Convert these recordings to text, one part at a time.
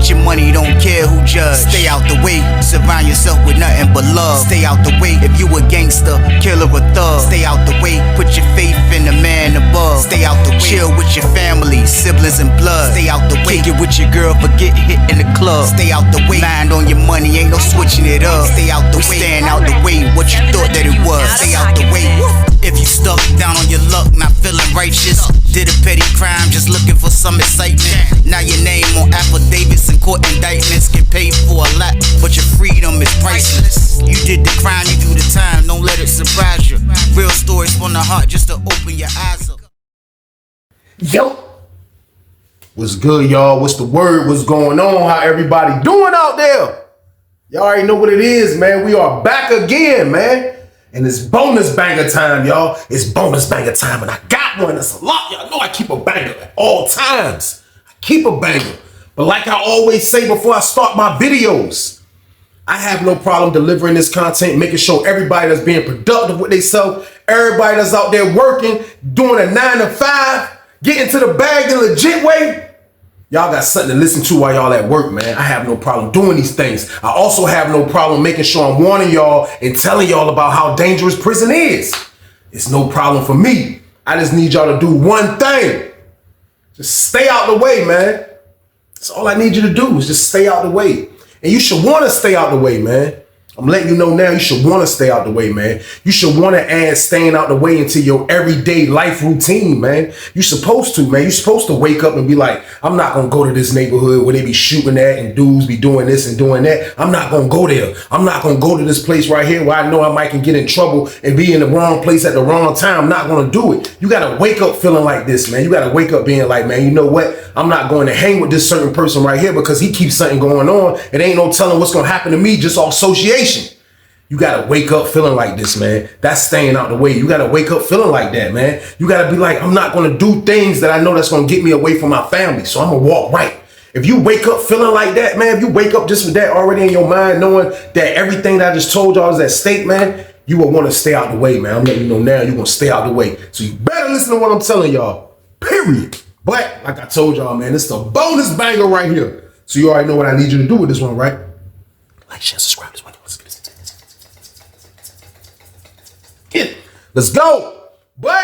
Get your money, don't care who judge. Stay out the way, surround yourself with nothing but love. Stay out the way, if you a gangster, killer or thug. Stay out the way, put your faith in the man above. Stay out the way, chill with your family, siblings and blood. Stay out the way, kick it with your girl, forget hit in the club. Stay out the way, mind on your money, ain't no switching it up. Stay out the way, stand out the way, what you thought that it was. Stay out the way. If you stuck down on your luck, not feeling righteous, did a petty crime, just looking for some excitement. Now your name on affidavits and court indictments, get paid for a lot, but your freedom is priceless. You did the crime, you do the time, don't let it surprise you. Real stories from the heart, just to open your eyes up. Yo, what's good, y'all? What's the word? What's going on? How everybody doing out there? Y'all already know what it is, man. We are back again, man. And it's bonus banger time, y'all. It's bonus banger time, and I got one. That's a lot. Y'all know I keep a banger at all times. I keep a banger. But like I always say before I start my videos, I have no problem delivering this content, making sure everybody that's being productive with themselves, everybody that's out there working, doing a 9 to 5, getting to the bag the legit way, y'all got something to listen to while y'all at work, man. I have no problem doing these things. I also have no problem making sure I'm warning y'all and telling y'all about how dangerous prison is. It's no problem for me. I just need y'all to do one thing. Just stay out the way, man. That's all I need you to do is just stay out the way. And you should want to stay out the way, man. I'm letting you know now, you should want to stay out the way, man. You should want to add staying out the way into your everyday life routine, man. You're supposed to, man. You're supposed to wake up and be like, I'm not going to go to this neighborhood where they be shooting at and dudes be doing this and doing that. I'm not going to go there. I'm not going to go to this place right here where I know I might can get in trouble and be in the wrong place at the wrong time. I'm not going to do it. You got to wake up feeling like this, man. You got to wake up being like, man, you know what? I'm not going to hang with this certain person right here because he keeps something going on. It ain't no telling what's going to happen to me just off association. You gotta wake up feeling like this, man. That's staying out the way. You gotta wake up feeling like that, man. You gotta be like, I'm not gonna do things that I know that's gonna get me away from my family, so I'm gonna walk right. If you wake up feeling like that, man, if you wake up just with that already in your mind, knowing that everything that I just told y'all is at stake, man, you will wanna stay out the way, man. I'm letting you know now, you're gonna stay out the way. So you better listen to what I'm telling y'all, period. But like I told y'all, man, it's the bonus banger right here. So you already know what I need you to do with this one, right? Like, share, subscribe this one. Let's go. But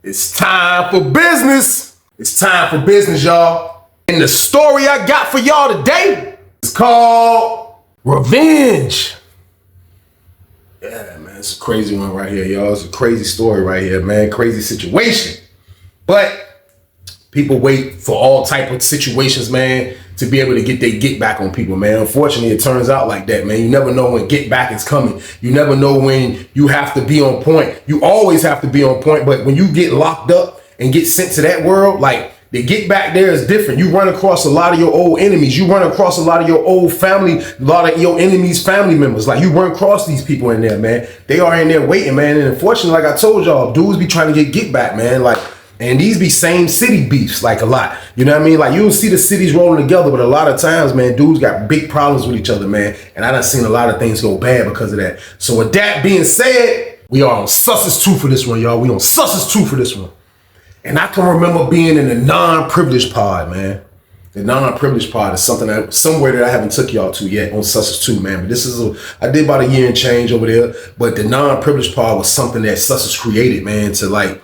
it's time for business. It's time for business, y'all. And the story I got for y'all today is called Revenge. Yeah, man, it's a crazy one right here, y'all. It's a crazy story right here, man. Crazy situation. But people wait for all type of situations, man, to be able to get their get back on people, man. Unfortunately, it turns out like that, man. You never know when get back is coming. You never know when you have to be on point. You always have to be on point, but when you get locked up and get sent to that world, like, the get back there is different. You run across a lot of your old enemies. You run across a lot of your old family, a lot of your enemies' family members. Like, you run across these people in there, man. They are in there waiting, man. And unfortunately, like I told y'all, dudes be trying to get back, man. Like, and these be same city beefs, like a lot. You know what I mean? Like, you'll see the cities rolling together, but a lot of times, man, dudes got big problems with each other, man. And I done seen a lot of things go bad because of that. So with that being said, we are on Sussex 2 for this one, y'all. We on Sussex 2 for this one. And I can remember being in the non-privileged pod, man. The non-privileged pod is something somewhere that I haven't took y'all to yet on Sussex 2, man. But this is I did about a year and change over there. But the non-privileged pod was something that Sussex created, man, to like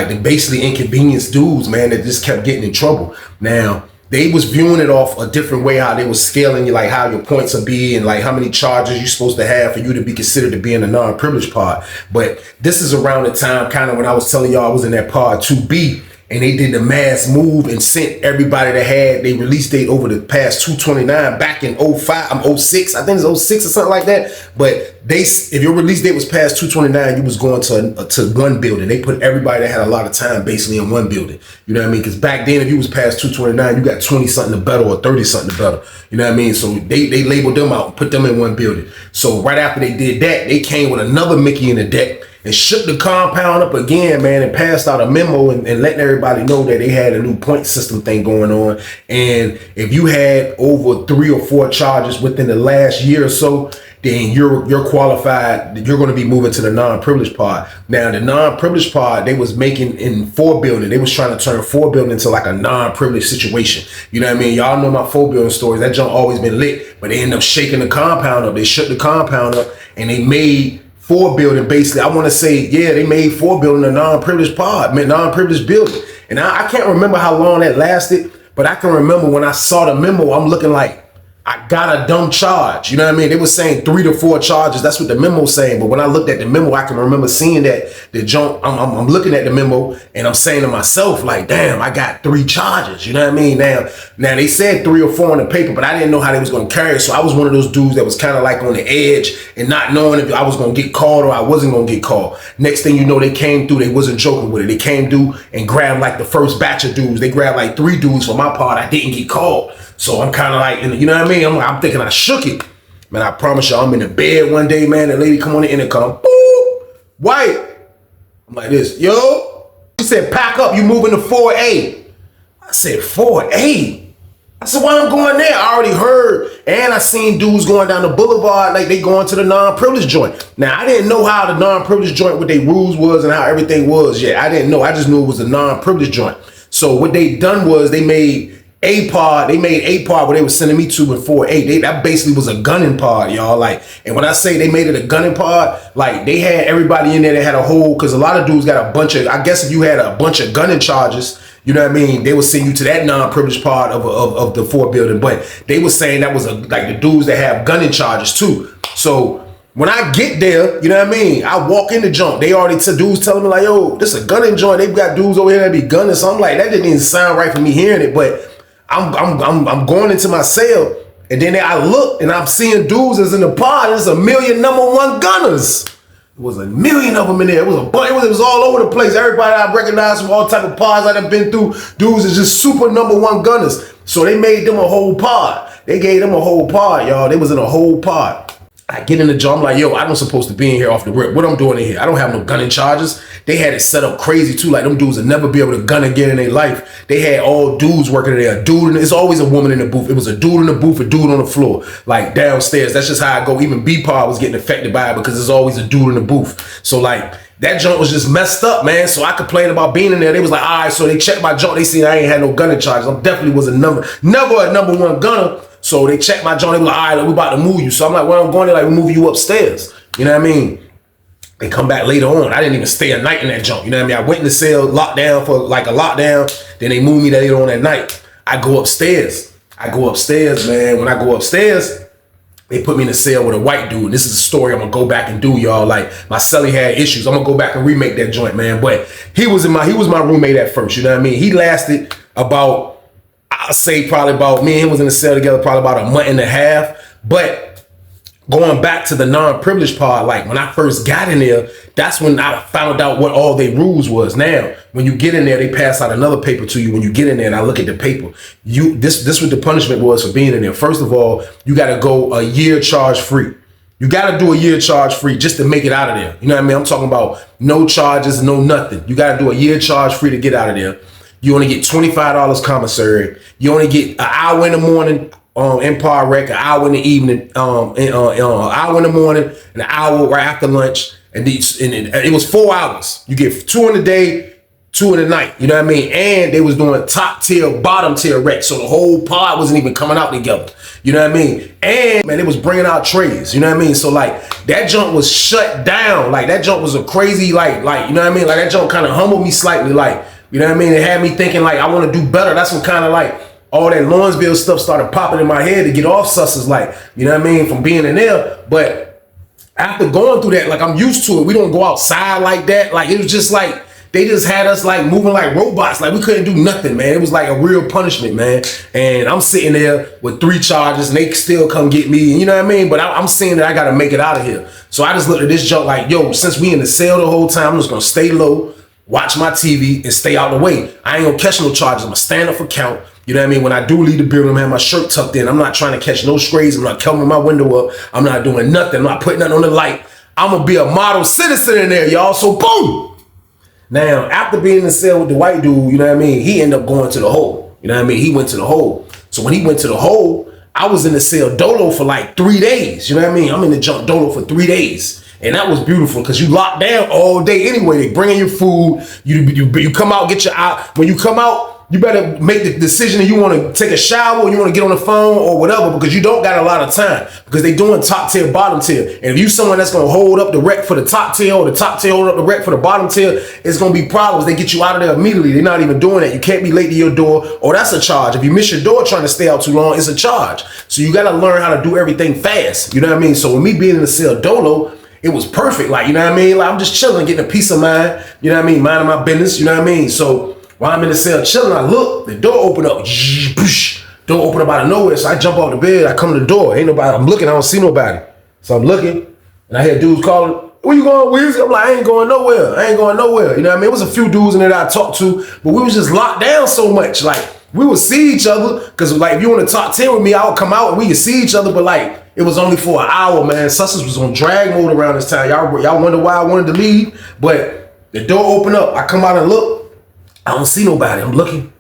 the basically inconvenience dudes, man, that just kept getting in trouble. Now, they was viewing it off a different way, how they was scaling you, like how your points will be and like how many charges you're supposed to have for you to be considered to be in a non-privileged pod. But this is around the time kind of when I was telling y'all I was in that pod 2B, and they did the mass move and sent everybody that had their release date over the past 229 back in 06. I think it's 06 or something like that. But if your release date was past 229, you was going to one building. They put everybody that had a lot of time basically in one building. You know what I mean? Because back then, if you was past 229, you got 20 something to better or 30 something to better. You know what I mean? So they labeled them out and put them in one building. So right after they did that, they came with another Mickey in the deck and shook the compound up again, man, and passed out a memo and letting everybody know that they had a new point system thing going on. And if you had over 3 or 4 charges within the last year or so, then you're qualified. You're going to be moving to the non-privileged part. Now, the non-privileged part, they was making in 4 building. They was trying to turn 4 building into like a non-privileged situation. You know what I mean? Y'all know my 4 building stories. That junk always been lit, but they end up shaking the compound up. They shook the compound up and they made 4 building basically. I want to say, yeah, they made 4 building a non-privileged part, non-privileged building. And I can't remember how long that lasted, but I can remember when I saw the memo, I'm looking like, I got a dumb charge. You know what I mean? They were saying 3 to 4 charges. That's what the memo's saying. But when I looked at the memo, I can remember seeing that the junk, I'm looking at the memo and I'm saying to myself, like, damn, I got 3 charges. You know what I mean? Now they said 3 or 4 on the paper, but I didn't know how they was going to carry it. So I was one of those dudes that was kind of like on the edge and not knowing if I was going to get called or I wasn't going to get called. Next thing you know, they came through. They wasn't joking with it. They came through and grabbed like the first batch of dudes. They grabbed like 3 dudes for my part. I didn't get called. So I'm kind of like, you know what I mean? I'm thinking I shook it. Man, I promise y'all, I'm in the bed one day, man. The lady come on the intercom. Boop! White. I'm like this. Yo. She said, pack up. You moving to 4A. I said, 4A? I said, why I'm going there? I already heard. And I seen dudes going down the boulevard like they going to the non-privileged joint. Now, I didn't know how the non-privileged joint, what their rules was and how everything was yet. I didn't know. I just knew it was a non-privileged joint. So what they done was they made a pod where they were sending me to in 4A. That basically was a gunning pod, y'all. Like, and when I say they made it a gunning pod, like they had everybody in there that had a whole, because a lot of dudes got a bunch of, I guess if you had a bunch of gunning charges, you know what I mean, they would send you to that non-privileged part of the 4 building. But they were saying that was like the dudes that have gunning charges too. So when I get there, you know what I mean, I walk in the junk. They already dudes telling me like, yo, this is a gunning joint. They've got dudes over here that be gunning. So I'm like, that didn't even sound right for me hearing it. But I'm going into my cell, and then I look and I'm seeing dudes that's in the pod. There's a million #1 gunners. It was a million of them in there. It was a bunch. It was all over the place. Everybody I recognized from all type of pods I've been through. Dudes is just super #1 gunners. So they made them a whole pod. They gave them a whole pod, y'all. They was in a whole pod. I get in the job, I'm like, yo, I'm supposed to be in here off the rip. What I'm doing in here? I don't have no gunning charges. They had it set up crazy too. Like them dudes would never be able to gun again in their life. They had all dudes working there. It's always a woman in the booth. It was a dude in the booth, a dude on the floor, like downstairs. That's just how I go. Even B-Pod was getting affected by it because there's always a dude in the booth. So like that joint was just messed up, man. So I complained about being in there. They was like, all right, so they checked my joint. They seen I ain't had no gunning charges. I definitely was never a #1 gunner. So they checked my joint. They were like, all right, we about to move you. So I'm like, well, I'm going there, like, we move you upstairs. You know what I mean? They come back later on. I didn't even stay a night in that joint. You know what I mean? I went in the cell, locked down for like a lockdown. Then they moved me later on that night. I go upstairs, man. When I go upstairs, they put me in a cell with a white dude. This is a story I'm gonna go back and do, y'all. Like my cellie had issues. I'm gonna go back and remake that joint, man. But he was my roommate at first. You know what I mean? He lasted about, I'll say probably about, me and him was in the cell together probably about a month and a half. But going back to the non-privileged part, like when I first got in there, that's when I found out what all their rules was. Now, when you get in there, they pass out another paper to you. When you get in there and I look at the paper, this what the punishment was for being in there. First of all, you got to go a year charge free. You got to do a year charge free just to make it out of there. You know what I mean? I'm talking about no charges, no nothing. You got to do a year charge free to get out of there. You only get $25 commissary. You only get an hour in the morning Empire Rec, an hour in the evening, an hour in the morning, and an hour right after lunch. And it was 4 hours. You get 2 in the day, 2 in the night. You know what I mean? And they was doing top tier, bottom tier rec. So the whole pod wasn't even coming out together. You know what I mean? And man, it was bringing out trays. You know what I mean? So like that junk was shut down. Like that junk was a crazy, like, you know what I mean? Like that junk kind of humbled me slightly. Like, you know what I mean? It had me thinking like, I want to do better. That's what kind of like all that Lawrenceville stuff started popping in my head to get off sussers. Like, you know what I mean? From being in there. But after going through that, like I'm used to it. We don't go outside like that. Like it was just like, they just had us like moving like robots. Like we couldn't do nothing, man. It was like a real punishment, man. And I'm sitting there with 3 charges and they still come get me. You know what I mean? But I'm seeing that I got to make it out of here. So I just looked at this junk like, yo, since we in the cell the whole time, I'm just going to stay low, watch my TV and stay out the way. I ain't gonna catch no charges. I'm gonna stand up for count. You know what I mean? When I do leave the building, I'm have my shirt tucked in. I'm not trying to catch no strays. I'm not covering my window up. I'm not doing nothing. I'm not putting nothing on the light. I'm gonna be a model citizen in there, y'all. So boom. Now, after being in the cell with the white dude, you know what I mean? He ended up going to the hole. You know what I mean? He went to the hole. So when he went to the hole, I was in the cell dolo for like 3 days. You know what I mean? I'm in the junk dolo for 3 days. And that was beautiful because you locked down all day anyway. They bring in your food. You come out, get your out. When you come out, you better make the decision that you want to take a shower or you want to get on the phone or whatever, because you don't got a lot of time, because they doing top tier, bottom tier. And if you someone that's going to hold up the rec for the top tier or the top tier hold up the rec for the bottom tier, it's going to be problems. They get you out of there immediately. They're not even doing that. You can't be late to your door, or that's a charge. If you miss your door trying to stay out too long, it's a charge. So you got to learn how to do everything fast. You know what I mean? So with me being in the cell dolo, it was perfect. Like, you know what I mean? Like, I'm just chilling, getting a peace of mind. You know what I mean? Minding my business. You know what I mean? So while I'm in the cell chilling, I look, the door open up. Door open up out of nowhere. So I jump off the bed. I come to the door. Ain't nobody. I'm looking. I don't see nobody. So I'm looking, and I hear dudes calling, "Where you going, Weezy?" I'm like, I ain't going nowhere. I ain't going nowhere. You know what I mean? It was a few dudes in there that I talked to, but we was just locked down so much. Like, we would see each other, because like if you want to talk 10 with me, I would come out and we could see each other, but like it was only for an hour, man. Sussex was on drag mode around this time. Y'all wonder why I wanted to leave, but the door opened up. I come out and look. I don't see nobody. I'm looking.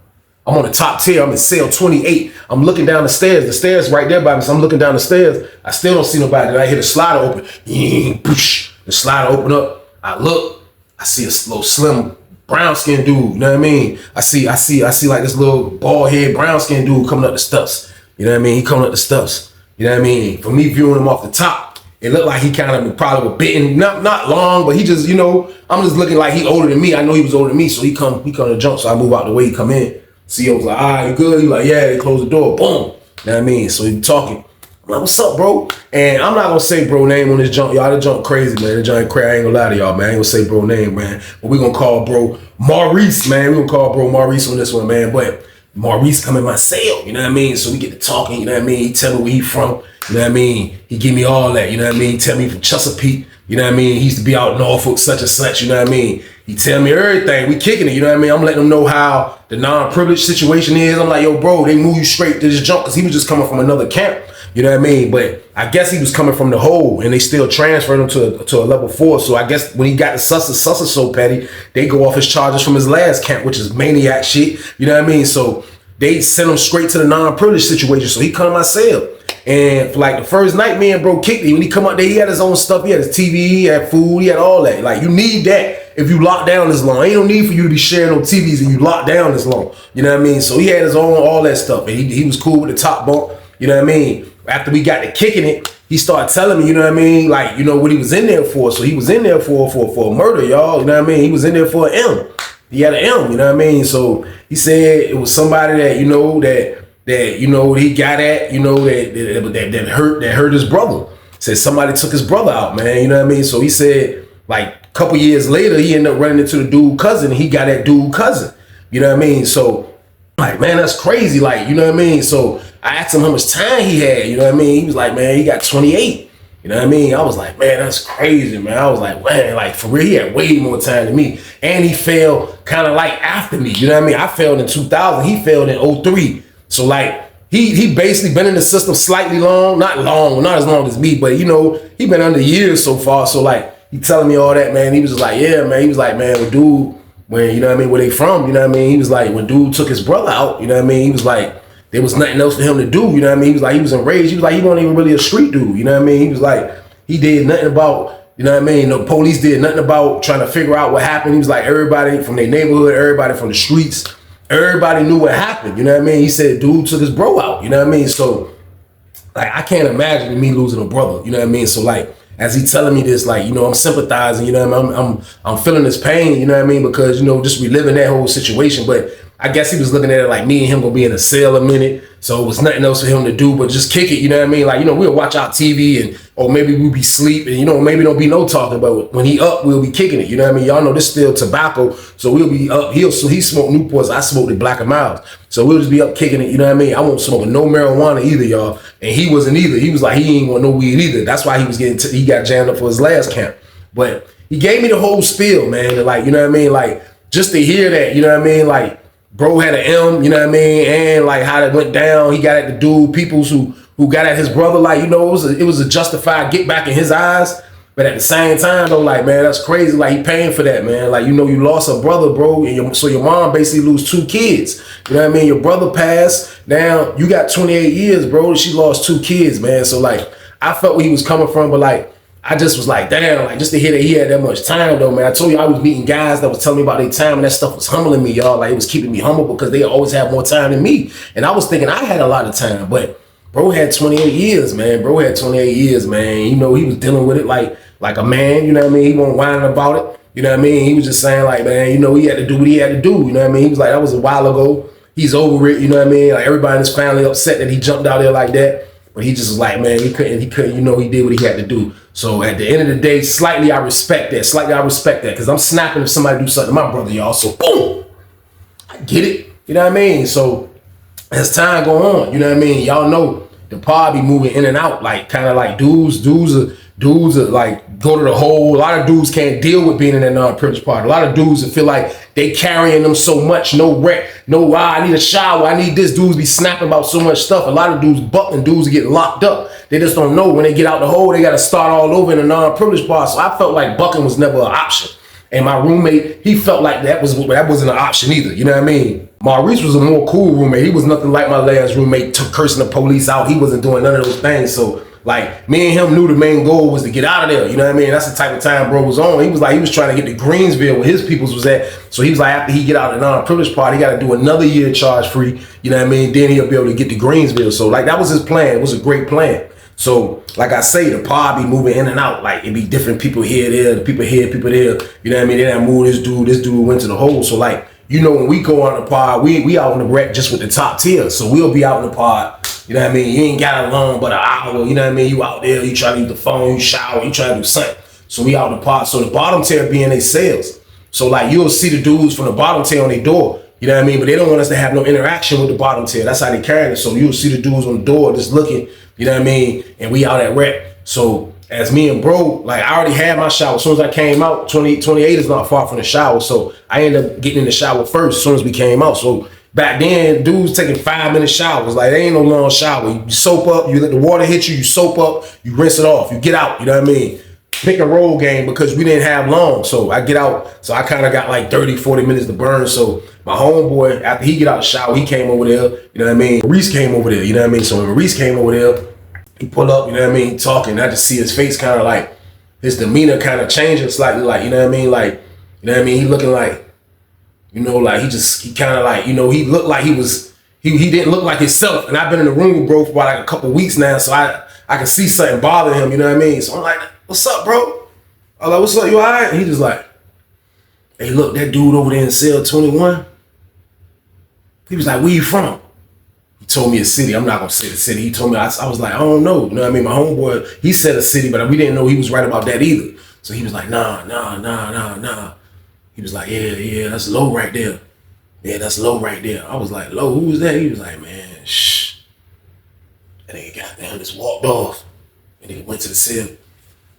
I'm on the top tier. I'm in cell 28. I'm looking down the stairs. The stairs right there by me. So I'm looking down the stairs. I still don't see nobody. Then I hear the slider open. The slider open up. I look. I see a little slim brown skinned dude. You know what I mean? I see like this little bald head brown skinned dude coming up the steps. You know what I mean? He coming up the steps. You know what I mean? For me viewing him off the top, it looked like he kind of probably was bitten, not long, but he just, you know, I'm just looking like he older than me. I know he was older than me, so he come to jump, so I move out the way, he come in. CEO was like, all right, you good? He like, yeah, they close the door, boom. You know what I mean? So he talking. I'm like, what's up, bro? And I'm not gonna say bro name on this junk, y'all. The junk crazy, man. The junk crazy. I ain't gonna lie to y'all, man. I ain't gonna say bro name, man. But we gonna call bro Maurice, man. We gonna call bro Maurice on this one, man. But Maurice come in my cell, you know what I mean? So we get to talking, you know what I mean? He tell me where he from, you know what I mean? He give me all that, you know what I mean? He tell me from Chesapeake, you know what I mean? He used to be out in Norfolk, such and such, you know what I mean? He tell me everything. We kicking it, you know what I mean? I'm letting him know how the non-privileged situation is. I'm like, yo, bro, they move you straight to this jump, because he was just coming from another camp, you know what I mean? But I guess he was coming from the hole, and they still transferred him to a level 4. So I guess when he got to Sussex so petty, they go off his charges from his last camp, which is maniac shit, you know what I mean? So they sent him straight to the non-privileged situation. So he come to my cell. And for like the first night, me and bro kicked it. When he come out there, he had his own stuff. He had his TV, he had food, he had all that. Like, you need that if you lock down this long. Ain't no need for you to be sharing no TVs and you lock down this long. You know what I mean? So he had his own, all that stuff. And he was cool with the top bunk. You know what I mean? After we got to kicking it, he started telling me, you know what I mean? Like, you know, what he was in there for. So he was in there for a murder, y'all. You know what I mean? He was in there for an M. He had an M, you know what I mean? So he said it was somebody that, you know, that you know, he got at, you know, that hurt his brother. Said somebody took his brother out, man, you know what I mean? So he said, like, a couple years later, he ended up running into the dude cousin, and he got that dude cousin, you know what I mean? So, like, man, that's crazy, like, you know what I mean? So I asked him how much time he had, you know what I mean? He was like, man, he got 28. You know what I mean? I was like, man, that's crazy, man. I was like, man, like, for real, he had way more time than me. And he fell kind of like after me, you know what I mean? I failed in 2000, he failed in 03. So like, he basically been in the system slightly long, not as long as me, but you know, he been under years so far. So like, he telling me all that, man. He was just like, yeah, man. He was like, man, when you know what I mean, where they from, you know what I mean? He was like, when dude took his brother out, you know what I mean? He was like, there was nothing else for him to do, you know what I mean? He was like, he was enraged. He was like, he wasn't even really a street dude, you know what I mean? He was like, he did nothing about, you know what I mean? The police did nothing about trying to figure out what happened. He was like, everybody from their neighborhood, everybody from the streets, everybody knew what happened, you know what I mean? He said, dude took his bro out, you know what I mean? So, like, I can't imagine me losing a brother, you know what I mean? So, like, as he telling me this, like, you know, I'm sympathizing, you know what I mean? I'm feeling his pain, you know what I mean? Because, you know, just reliving that whole situation. But I guess he was looking at it like me and him gonna be in a cell a minute. So it was nothing else for him to do but just kick it, you know what I mean? Like, you know, we'll watch our TV and, or maybe we'll be sleep and, you know, maybe don't be no talking, but when he up, we'll be kicking it, you know what I mean? Y'all know this still tobacco, so we'll be up. He smoked Newports, I smoked the Black and Milds. So we'll just be up kicking it, you know what I mean? I won't smoke no marijuana either, y'all. And he wasn't either. He was like, he ain't want no weed either. That's why he was he got jammed up for his last camp. But he gave me the whole spiel, man. And like, you know what I mean? Like, just to hear that, you know what I mean? Like, bro had an M, you know what I mean? And like how that went down, he got at the dude, peoples who got at his brother, like, you know, it was a justified get back in his eyes. But at the same time, though, like, man, that's crazy. Like, he paying for that, man. Like, you know, you lost a brother, bro. And so your mom basically lose 2 kids. You know what I mean? Your brother passed. Now, you got 28 years, bro. She lost 2 kids, man. So, like, I felt where he was coming from. But, like, I just was like, damn, like, just to hear that he had that much time, though, man. I told you I was meeting guys that was telling me about their time. And that stuff was humbling me, y'all. Like, it was keeping me humble because they always have more time than me. And I was thinking I had a lot of time. But bro had 28 years, man. Bro had 28 years, man. You know, he was dealing with it like a man, you know what I mean? He wasn't whining about it, you know what I mean? He was just saying like, man, you know, he had to do what he had to do, you know what I mean? He was like, that was a while ago. He's over it, you know what I mean? Like everybody in his family upset that he jumped out there like that. But he just was like, man, he couldn't, you know, he did what he had to do. So at the end of the day, slightly I respect that because I'm snapping if somebody do something to my brother, y'all. So boom, I get it, you know what I mean? So as time go on, you know what I mean? Y'all know the pod be moving in and out, like kind of like dudes are like go to the hole. A lot of dudes can't deal with being in that non-privileged part. A lot of dudes that feel like they carrying them so much, I need a shower, I need this. Dudes be snapping about so much stuff. A lot of dudes bucking, dudes get locked up. They just don't know when they get out the hole, they got to start all over in a non-privileged part. So I felt like bucking was never an option. And my roommate, he felt like that wasn't an option either. You know what I mean? Maurice was a more cool roommate. He was nothing like my last roommate, cursing the police out. He wasn't doing none of those things. So like me and him knew the main goal was to get out of there. You know what I mean? That's the type of time bro was on. He was trying to get to Greensville where his peoples was at. So he was like, after he get out of the non-privileged part, he got to do another year charge free. You know what I mean? Then he'll be able to get to Greensville. So like that was his plan. It was a great plan. So, like I say, the pod be moving in and out. Like, it be different people here, there, the people here, people there. You know what I mean? They done move this dude went to the hole. So, like, you know, when we go on the pod, we out on the wreck just with the top tier. So, we'll be out in the pod. You know what I mean? You ain't got long but an hour. You know what I mean? You out there, you try to use the phone, you shower, you try to do something. So, we out in the pod. So, the bottom tier be in their sales. So, like, you'll see the dudes from the bottom tier on their door. You know what I mean? But they don't want us to have no interaction with the bottom tier. That's how they carry it. So, you'll see the dudes on the door just looking. You know what I mean? And we out at rep. So as me and bro, like I already had my shower. As soon as I came out, 28 is not far from the shower. So I ended up getting in the shower first as soon as we came out. So back then, dudes taking 5-minute showers. Like, they ain't no long shower. You soap up, you let the water hit you, you soap up, you rinse it off, you get out, you know what I mean? Pick and roll game because we didn't have long. So I get out, so I kind of got like 30, 40 minutes to burn. So my homeboy, after he get out the shower, he came over there, you know what I mean? Maurice came over there, you know what I mean? So when Maurice came over there, he pulled up, you know what I mean, talking. I just see his face kind of like, his demeanor kind of changing slightly, like, you know what I mean? Like, you know what I mean? He looking like, you know, like he kind of like, you know, he looked like he didn't look like himself. And I've been in the room with bro for about like a couple weeks now, so I can see something bothering him, you know what I mean? So I'm like, what's up, bro? I'm like, what's up, you all right? And he just like, hey, look, that dude over there in cell 21, he was like, where you from? He told me a city. I'm not gonna say the city. He told me, I was like, I don't know. You know what I mean? My homeboy, he said a city, but we didn't know he was right about that either. So he was like, nah. He was like, yeah, that's low right there. Yeah, that's low right there. I was like, low, who was that? He was like, man, shh. And then he got down, just walked off. And then he went to the cell.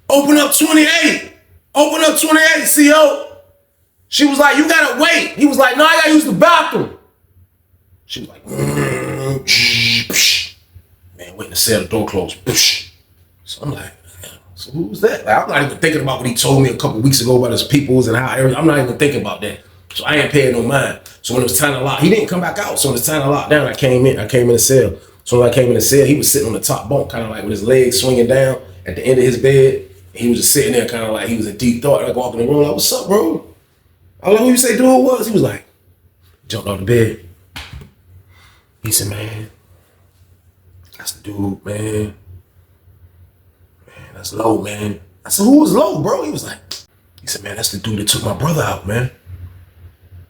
Open up 28. Open up 28, CO. She was like, you gotta wait. He was like, no, I gotta use the bathroom. She was like, man, wait in the cell, the door closed. So I'm like, so who was that? Like, I'm not even thinking about what he told me a couple weeks ago about his peoples and how I'm not even thinking about that. So I ain't paying no mind. So when it was time to lock, he didn't come back out. So when it was time to lock down, I came in the cell. So when I came in the cell, he was sitting on the top bunk, kind of like with his legs swinging down at the end of his bed. He was just sitting there kind of like he was in deep thought. Like walking in the room, like, what's up, bro? I was like, who you say dude was? He was like, jumped off the bed. He said, man, that's the dude, man. Man, that's low, man. I said, who was low, bro? He was like, he said, man, that's the dude that took my brother out, man.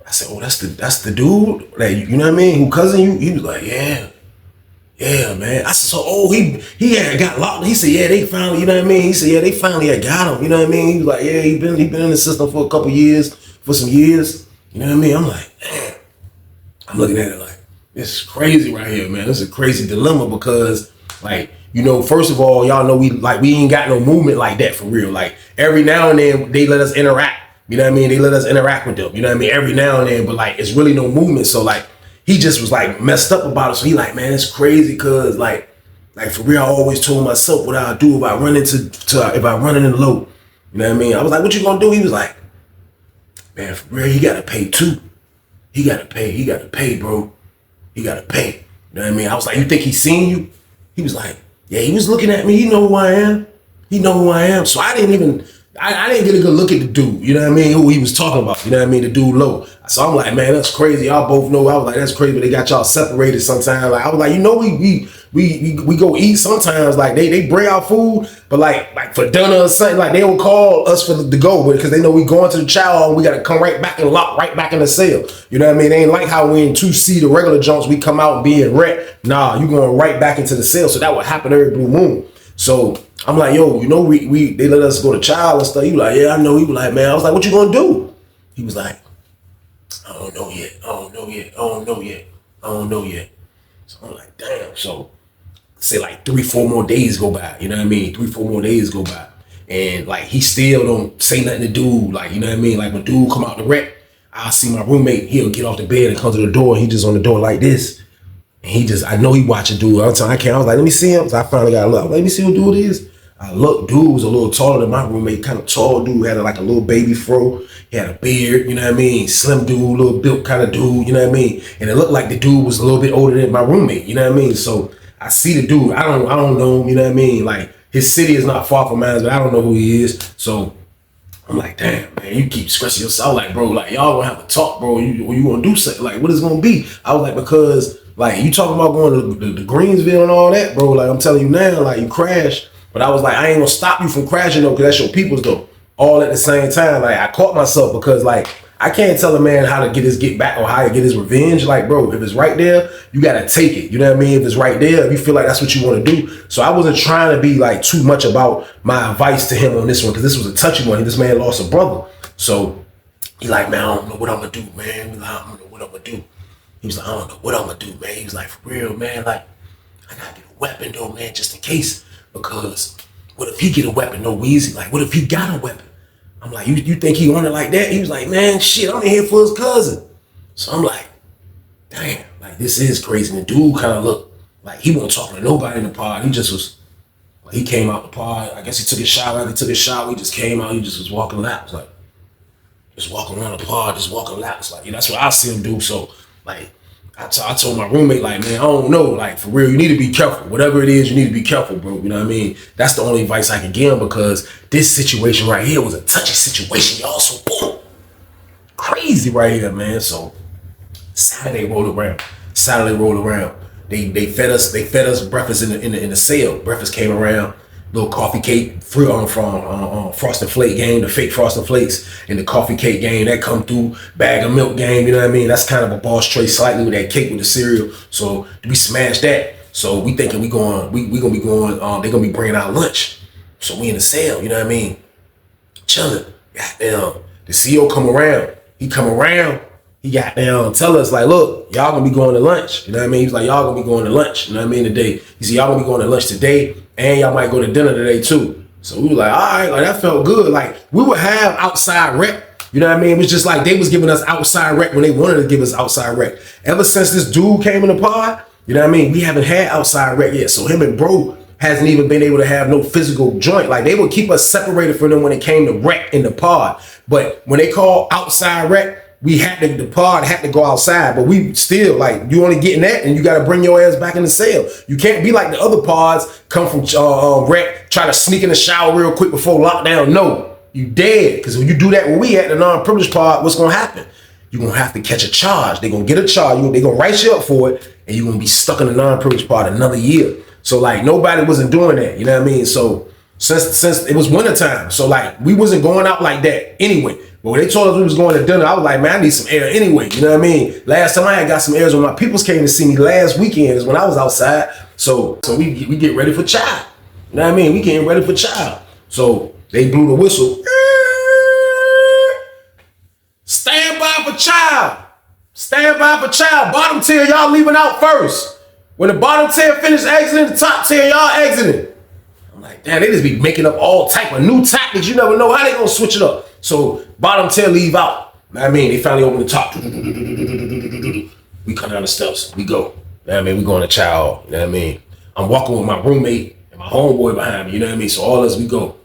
I said, oh, that's the dude? Like, you know what I mean? Who cousin you? He was like, yeah. Yeah, man. I said, so, oh, he had got locked. He said, yeah, they finally, you know what I mean? He said, yeah, they finally had got him. You know what I mean? He was like, yeah, he been in the system for a couple years, for some years. You know what I mean? I'm like, damn. I'm looking at it like, this is crazy right here, man. This is a crazy dilemma because, like, you know, first of all, y'all know we ain't got no movement like that for real. Like, every now and then they let us interact. You know what I mean? They let us interact with them. You know what I mean? Every now and then, but like, it's really no movement. So like, he just was like messed up about it. So he like, man, it's crazy cause like for real, I always told myself what I'll do if I run in the low. You know what I mean? I was like, what you gonna do? He was like, man, for real, he gotta pay too. He gotta pay, bro. He gotta pay. You know what I mean? I was like, you think he seen you? He was like, yeah, he was looking at me. He know who I am. He know who I am. So I didn't get a good look at the dude, you know what I mean, who he was talking about, you know what I mean, the dude low. So I'm like, man, that's crazy. Y'all both know. I was like, that's crazy, but they got y'all separated sometimes. Like, I was like, you know, we go eat sometimes. Like, they bring out food, but like for dinner or something, like they will call us for to go with, because they know we going to the chow hall and we got to come right back and lock right back in the cell. You know what I mean? They ain't like how we in 2C, the regular junks, we come out and be in rent. Nah, you going right back into the cell. So that would happen every blue moon. So I'm like, yo, you know, they let us go to child and stuff. He was like, yeah, I know. He was like, man, I was like, what you gonna do? He was like, I don't know yet. So I'm like, damn. So say like 3-4 more days go by, you know what I mean? 3-4 more days go by. And like, he still don't say nothing to dude. Like, you know what I mean? Like, when dude come out the wreck, I'll see my roommate, he'll get off the bed and come to the door. And he just on the door like this. And I know he watching dude. I was like, let me see him. So I finally got a look. Let me see what dude is. I look, dude was a little taller than my roommate, kind of tall dude, had like a little baby fro. He had a beard, you know what I mean? Slim dude, little built kind of dude, you know what I mean? And it looked like the dude was a little bit older than my roommate, you know what I mean? So I see the dude. I don't know him, you know what I mean? Like, his city is not far from mine, but I don't know who he is. So I'm like, damn, man, you keep stressing yourself. Like, bro, like, y'all gonna have a talk, bro. You gonna do something? Like, what is it gonna be? I was like, because, like, you talking about going to the Greensville and all that, bro. Like, I'm telling you now, like, you crash. But I was like, I ain't gonna stop you from crashing, though, because that's your people's, though. All at the same time. Like, I caught myself because, like, I can't tell a man how to get back or how to get his revenge. Like, bro, if it's right there, you gotta take it. You know what I mean? If it's right there, if you feel like that's what you want to do. So I wasn't trying to be like too much about my advice to him on this one, because this was a touchy one. This man lost a brother. So he like, man, I don't know what I'm gonna do, man. He like, I don't know what I'm gonna do. He was like, I don't know what I'm gonna do, man. He was like, for real, man, like, I gotta get a weapon though, man, just in case. Because what if he get a weapon, no Weezy? Like, what if he got a weapon? I'm like, you think he on it like that? He was like, man, shit, I'm in here for his cousin. So I'm like, damn, like, this is crazy. And the dude kind of looked like he wasn't talking to nobody in the pod. He just was, like, he came out the pod. I guess he took his shower. After he took his shower, he just came out. He just was walking laps, like, just walking around the pod, just walking laps. Like, yeah, that's what I see him do. So, like, I told my roommate, like, man, I don't know, like, for real, you need to be careful. Whatever it is, you need to be careful, bro. You know what I mean? That's the only advice I can give him, because this situation right here was a touchy situation, y'all. So, boom, crazy right here, man. So, Saturday rolled around. They fed us breakfast in the cell. Breakfast came around. Little coffee cake, free from Frosted Flake game, the fake Frosted Flakes, and the coffee cake game that come through, bag of milk game, you know what I mean? That's kind of a boss tray slightly with that cake with the cereal. So we smashed that. So we thinking we gonna be going, they're gonna be bringing out lunch. So we in the cell, you know what I mean? Chilling. Goddamn, the CEO come around. He goddamn tell us, like, look, y'all gonna be going to lunch. You know what I mean? He's like, y'all gonna be going to lunch. You know what I mean? Today. He said, y'all gonna be going to lunch today, and y'all might go to dinner today too. So we were like, all right, like, that felt good. Like, we would have outside rec. You know what I mean? It was just like they was giving us outside rec when they wanted to give us outside rec. Ever since this dude came in the pod, you know what I mean? We haven't had outside rec yet. So him and bro hasn't even been able to have no physical joint. Like, they would keep us separated from them when it came to rec in the pod. But when they call outside rec, the pod had to go outside, but we still, like, you only getting that and you got to bring your ass back in the cell. You can't be like the other pods, come from rec, try to sneak in the shower real quick before lockdown. No, you dead. Because when you do that, when we at the non-privileged pod, what's going to happen? You're going to have to catch a charge. They're going to get a charge. They're going to write you up for it, and you're going to be stuck in the non-privileged pod another year. So, like, nobody wasn't doing that. You know what I mean? So since it was wintertime, so, like, we wasn't going out like that anyway. But when they told us we was going to dinner, I was like, man, I need some air anyway. You know what I mean? Last time I had got some air when my peoples came to see me last weekend is when I was outside. So we get ready for child. You know what I mean? We getting ready for child. So they blew the whistle. Stand by for child. Stand by for child. Bottom tier, y'all leaving out first. When the bottom tier finish exiting, the top tier, y'all exiting. I'm like, damn, they just be making up all type of new tactics. You never know how they gonna switch it up. So bottom tier leave out. I mean, they finally open the top. We come down the steps. We go. You know what I mean? We going to chow. You know what I mean? I'm walking with my roommate and my homeboy behind me. You know what I mean? So all of us, we go.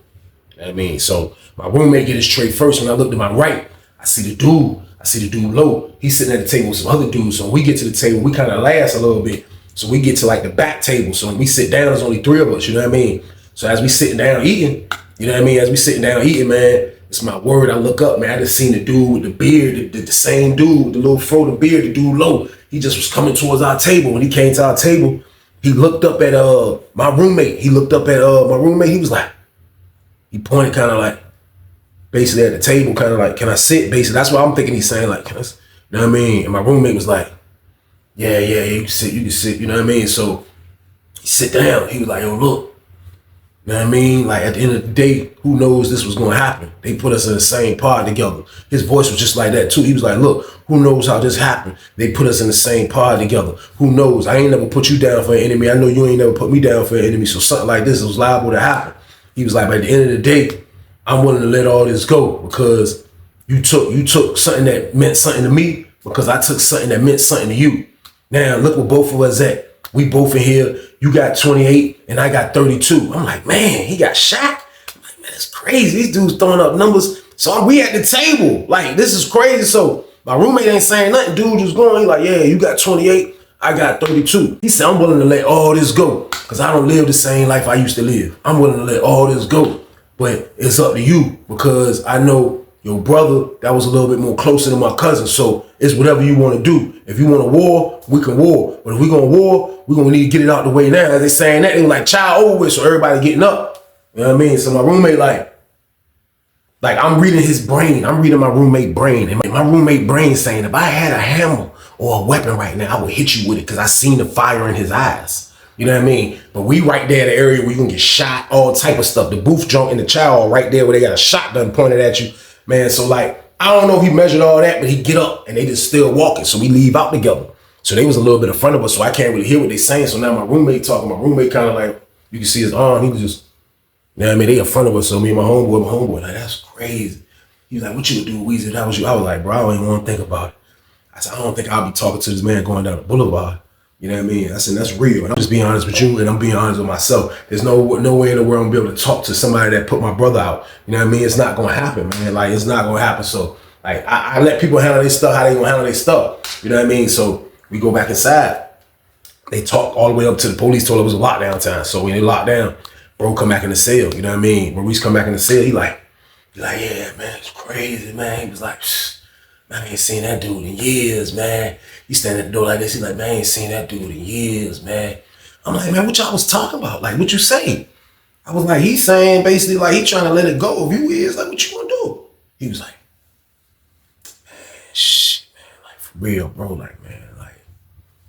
You know know what I mean? So my roommate get his tray first. When I look to my right, I see the dude low. He's sitting at the table with some other dudes. So when we get to the table, we kind of last a little bit. So we get to like the back table. So when we sit down, there's only 3 of us, you know what I mean? So as we sitting down eating, you know what I mean? As we sitting down eating, man, it's my word. I look up, man. I just seen the dude with the beard, the same dude with the little fro, the beard, the dude low. He just was coming towards our table. When he came to our table, he looked up at my roommate. He looked up at my roommate. He was like, he pointed kind of like, basically at the table, kind of like, can I sit? Basically, that's what I'm thinking he's saying, like, can I, you know what I mean? And my roommate was like, yeah, you can sit, you know what I mean? So he sit down. He was like, yo, look. You know what I mean? Like at the end of the day, who knows this was going to happen? They put us in the same pod together. His voice was just like that too. He was like, look, who knows how this happened? They put us in the same pod together. Who knows? I ain't never put you down for an enemy. I know you ain't never put me down for an enemy. So something like this was liable to happen. He was like, but at the end of the day, I'm willing to let all this go because you took something that meant something to me because I took something that meant something to you. Now look where both of us at. We both in here. You got 28 and I got 32. I'm like, man, he got shot. I'm like, man, that's crazy. These dudes throwing up numbers. So we at the table. Like, this is crazy. So my roommate ain't saying nothing. Dude just going. He like, yeah, you got 28. I got 32. He said, I'm willing to let all this go because I don't live the same life I used to live. I'm willing to let all this go. But it's up to you because I know your brother, that was a little bit more closer than my cousin. So it's whatever you want to do. If you want to war, we can war. But if we're going to war, we're going to need to get it out the way now. As they saying that, they were like, child over with, so everybody getting up. You know what I mean? So my roommate, like I'm reading his brain. I'm reading my roommate brain. And my roommate brain saying, if I had a hammer or a weapon right now, I would hit you with it because I seen the fire in his eyes. You know what I mean? But we right there in the area where you can get shot, all type of stuff. The booth junk and the child right there where they got a shotgun pointed at you. Man, so like, I don't know if he measured all that, but he get up and they just still walking. So we leave out together. So they was a little bit in front of us, so I can't really hear what they saying. So now my roommate talking, my roommate kind of like, you can see his arm. He was just, you know what I mean? They in front of us. So me and my homeboy, like, that's crazy. He was like, what you would do, Weezy, if that was you? I was like, bro, I don't even want to think about it. I said, I don't think I'll be talking to this man going down the boulevard. You know what I mean? I said, that's real. And I'm just being honest with you, and I'm being honest with myself. There's no way in the world I'm gonna be able to talk to somebody that put my brother out. You know what I mean? It's not gonna happen, man. Like, it's not gonna happen. So, like, I let people handle their stuff how they gonna handle their stuff. You know what I mean? So we go back inside. They talk all the way up to the police told it was a lockdown time. So when they locked down, bro come back in the cell. You know what I mean? Maurice come back in the cell. He like, yeah, man, it's crazy, man. He was like, man, I ain't seen that dude in years, man. He stand at the door like this. He like, man, I ain't seen that dude in years, man. I'm like, man, what y'all was talking about? Like, what you say? I was like, he's saying basically like he trying to let it go of you is like, what you gonna do? He was like, man, shit, man, like for real, bro, like, man, like,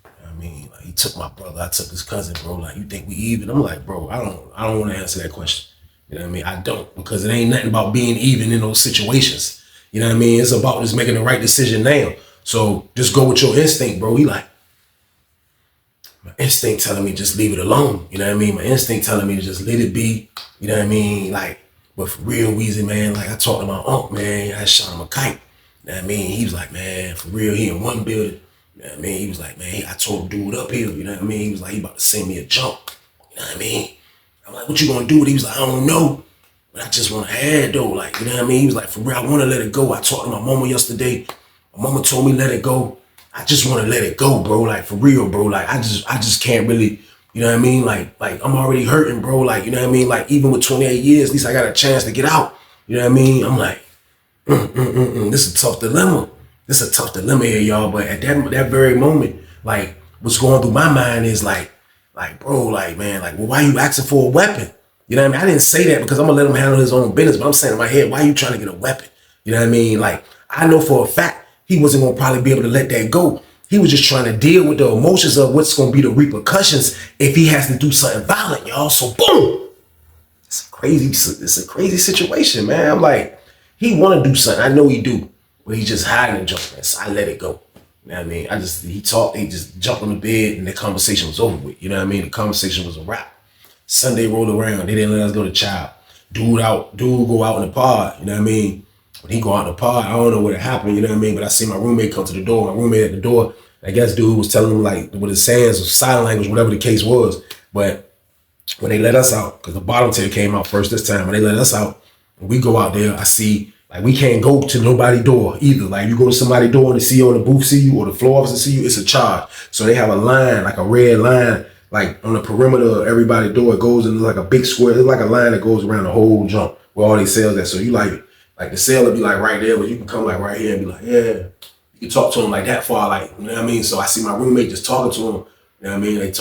you know what I mean, like he took my brother, I took his cousin, bro. Like, you think we even? I'm like, bro, I don't want to answer that question. You know what I mean? I don't, because it ain't nothing about being even in those situations. You know what I mean? It's about just making the right decision now. So just go with your instinct, bro. He like, my instinct telling me just leave it alone. You know what I mean? My instinct telling me to just let it be. You know what I mean? Like, but for real, Weezy, man, like I talked to my uncle, man. I shot him a kite. You know what I mean? He was like, man, for real, he in one building. You know what I mean? He was like, man, I told dude up here. You know what I mean? He was like, he about to send me a jump. You know what I mean? I'm like, what you gonna do with it? He was like, I don't know. But I just want to add though, like, you know what I mean? He was like, for real, I want to let it go. I talked to my mama yesterday. My mama told me let it go. I just want to let it go, bro. Like, for real, bro. Like, I just can't really, you know what I mean? Like I'm already hurting, bro. Like, you know what I mean? Like, even with 28 years, at least I got a chance to get out. You know what I mean? I'm like, this is a tough dilemma. This is a tough dilemma here, y'all. But at that very moment, like, what's going through my mind is like, bro, like, man, like, well, why you asking for a weapon? You know what I mean? I didn't say that because I'm gonna let him handle his own business, but I'm saying in my head, why are you trying to get a weapon? You know what I mean? Like, I know for a fact he wasn't gonna probably be able to let that go. He was just trying to deal with the emotions of what's gonna be the repercussions if he has to do something violent, y'all. So boom! It's a crazy situation, man. I'm like, he wanna do something. I know he do, but he's just hiding the junk, man. So I let it go. You know what I mean? He just jumped on the bed and the conversation was over with. You know what I mean? The conversation was a wrap. Sunday rolled around. They didn't let us go to child. Dude go out in the pod. You know what I mean? When he go out in the pod, I don't know what happened. You know what I mean? But I see my roommate come to the door. My roommate at the door. I guess dude was telling him like with his hands or sign language, whatever the case was. But when they let us out, because the bottom tier came out first this time, when they let us out, When we go out there, I see, like, we can't go to nobody's door either. Like, you go to somebody's door and the CEO on the booth see you, or the floor officer see you, it's a charge. So they have a line, like a red line, like on the perimeter of everybody's door. It goes in like a big square. It's like a line that goes around the whole jump where all these sales at. So you like the sale will be like right there, but you can come like right here and be like, yeah. You can talk to them like that far, like, you know what I mean? So I see my roommate just talking to him, you know what I mean? They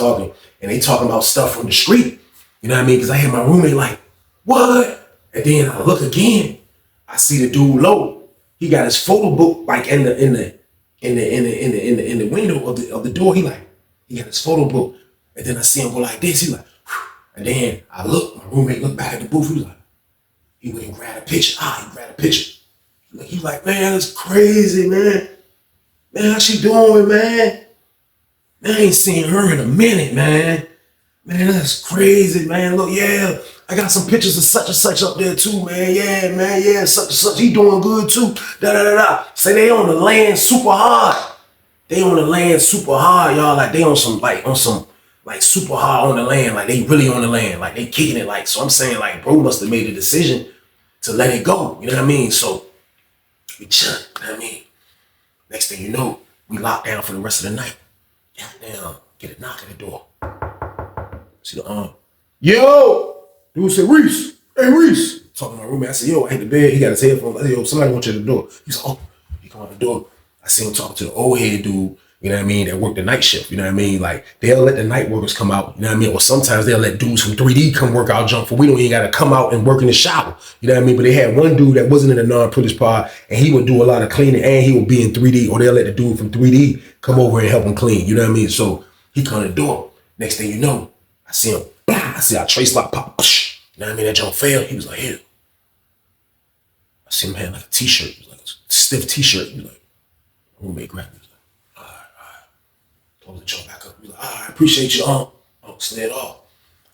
talking about stuff from the street, you know what I mean? Because I hear my roommate like, what? And then I look again, I see the dude low. He got his photo book like in the window of the door. He got his photo book, and then I see him go like this. He like, whew. And then I look, my roommate looked back at the booth. He was like, he went and grabbed a picture. He grabbed a picture. He like, man, that's crazy, man. Man, how she doing, man? Man, I ain't seen her in a minute, man. Man, that's crazy, man. Look, yeah, I got some pictures of such and such up there too, man. Yeah, man, yeah, such and such. He doing good too. Da-da-da-da. Say they on the land super hard. They on the land super hard, y'all. Like they on some super hard on the land. Like they really on the land. Like they kicking it. Like, so I'm saying like, bro must have made a decision to let it go. You know what I mean? So we chill, you know what I mean? Next thing you know, we lock down for the rest of the night. Goddamn, get a knock at the door. See the yo! Dude said, Reese, hey Reese. Talking to my roommate, I said, yo, I hit the bed. He got his headphones. I said, yo, somebody wants you at the door. He said, oh, he come out the door. I see him talking to the old head dude, you know what I mean, that work the night shift, you know what I mean? Like, they'll let the night workers come out, you know what I mean? Or sometimes they'll let dudes from 3D come work our junk for we don't even gotta come out and work in the shower, you know what I mean? But they had one dude that wasn't in the non-privileged part, and he would do a lot of cleaning, and he would be in 3D, or they'll let the dude from 3D come over and help him clean, you know what I mean? So he come to the door. Next thing you know, I see him, I see our trace lock pop, you know what I mean? That junk failed. He was like, here. I see him had like a t-shirt, it was like a stiff t-shirt. He was like, roommate grabbed me. He was like, all right. Told him to jump back up. He was like, all right, appreciate you, slid off.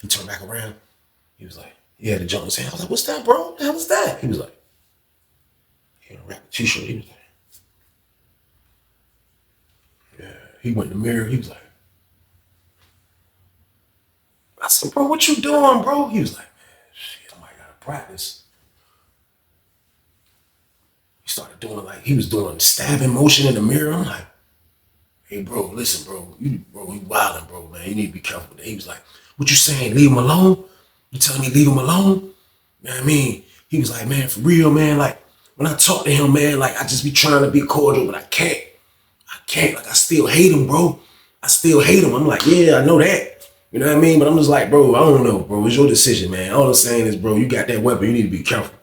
He turned back around. He was like, he had the jump in his hand. I was like, what's that, bro? What the hell is that? He was like, he had a wrapped t-shirt. He was like, yeah. He went in the mirror. He was like, I said, bro, what you doing, bro? He was like, man, shit, I might gotta practice. He started doing like, he was doing stabbing motion in the mirror. I'm like, hey, bro, listen, bro, you wildin', bro, man. You need to be careful with that. He was like, what you saying, leave him alone? You telling me leave him alone? You know what I mean? He was like, man, for real, man, like, when I talk to him, man, like, I just be trying to be cordial, but I can't. Like, I still hate him, bro. I still hate him. I'm like, yeah, I know that. You know what I mean? But I'm just like, bro, I don't know, bro. It's your decision, man. All I'm saying is, bro, you got that weapon. You need to be careful.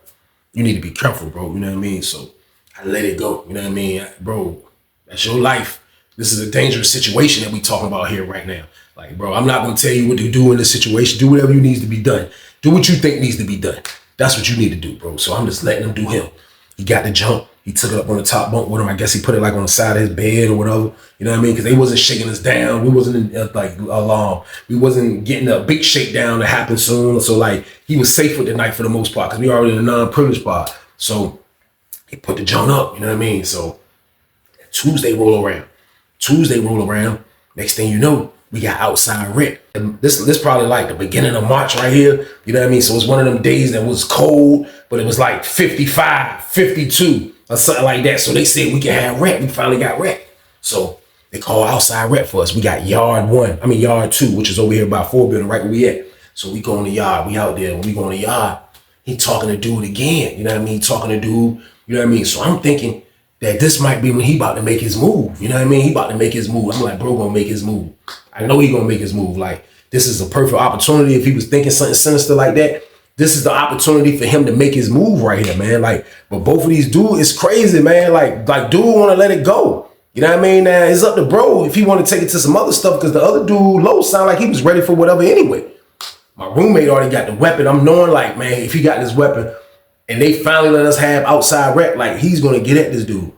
You need to be careful, bro. You know what I mean? So I let it go. You know what I mean? Bro, that's your life. This is a dangerous situation that we talking about here right now. Like, bro, I'm not going to tell you what to do in this situation. Do whatever needs to be done. Do what you think needs to be done. That's what you need to do, bro. So I'm just letting him do him. He got the jump. He took it up on the top bunk with him. I guess he put it like on the side of his bed or whatever. You know what I mean? Because they wasn't shaking us down. We wasn't in, like alarm. We wasn't getting a big shakedown to happen soon. So like he was safe with the night for the most part because we already in a non-privileged part. So he put the joint up. You know what I mean? So Tuesday roll around. Next thing you know, we got outside rent. And this probably like the beginning of March right here. You know what I mean? So it's one of them days that was cold, but it was like 55, 52. Or something like that. So they said we can have rent. We finally got rent. So they call outside rent for us. We got yard 2, which is over here by 4 building, right where we at. So we go in the yard. We out there. When we go in the yard, he talking to dude again. You know what I mean? Talking to dude. You know what I mean? So I'm thinking that this might be when he about to make his move. You know what I mean? He about to make his move. I'm like, bro, gonna make his move. I know he gonna make his move. Like, this is a perfect opportunity. If he was thinking something sinister like that, this is the opportunity for him to make his move right here, man. Like, but both of these dudes is crazy, man. Like dude want to let it go. You know what I mean? Now it's up to bro if he want to take it to some other stuff because the other dude, low, sound like he was ready for whatever anyway. My roommate already got the weapon. I'm knowing like, man, if he got this weapon and they finally let us have outside rec, like he's gonna get at this dude.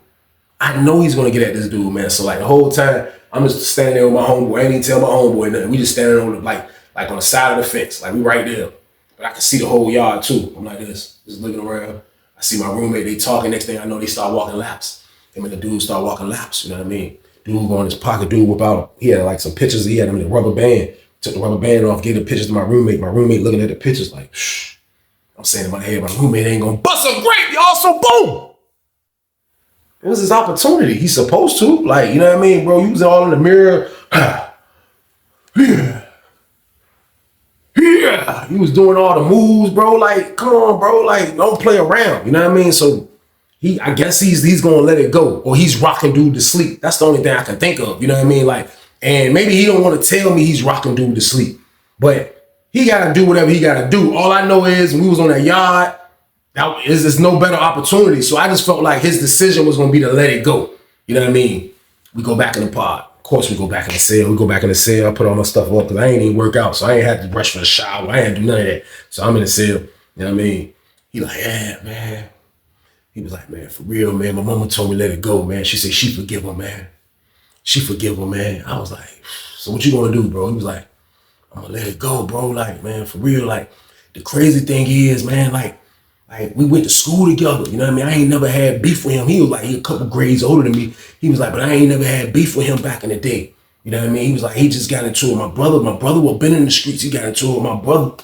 I know he's gonna get at this dude, man. So like the whole time I'm just standing there with my homeboy. I ain't even tell my homeboy nothing. We just standing on the, like on the side of the fence, like we right there. But I can see the whole yard too. I'm like this, just looking around. I see my roommate, they talking. Next thing I know, they start walking laps. Him and the dude start walking laps, you know what I mean? Dude go in his pocket, dude whip out, he had like some pictures, he had him in a rubber band. Took the rubber band off, gave the pictures to my roommate. My roommate looking at the pictures like, shh. I'm saying in my head, my roommate ain't gonna bust a grape, y'all, so boom. It was his opportunity. He's supposed to. Like, you know what I mean, bro? He was all in the mirror. Yeah. He was doing all the moves, bro. Like, come on, bro. Like, don't play around. You know what I mean? So I guess he's gonna let it go. Or he's rocking dude to sleep. That's the only thing I can think of. You know what I mean? Like, and maybe he don't want to tell me he's rocking dude to sleep. But he gotta do whatever he gotta do. All I know is when we was on that yard, there's no better opportunity. So I just felt like his decision was gonna be to let it go. You know what I mean? We go back in the pod. Of course, we go back in the cell. We go back in the cell. I put all my stuff up because I ain't even work out. So I ain't had to rush for the shower. I ain't do none of that. So I'm in the cell. You know what I mean? He like, yeah, man. He was like, man, for real, man. My mama told me let it go, man. She said she forgive him, man. She forgive him, man. I was like, so what you gonna do, bro? He was like, I'm gonna let it go, bro. Like, man, for real. Like, the crazy thing is, man, like we went to school together. You know what I mean? I ain't never had beef with him. He was like, he a couple grades older than me. He was like, but I ain't never had beef with him back in the day. You know what I mean? He was like, he just got into it. My brother was been in the streets. He got into it with my brother.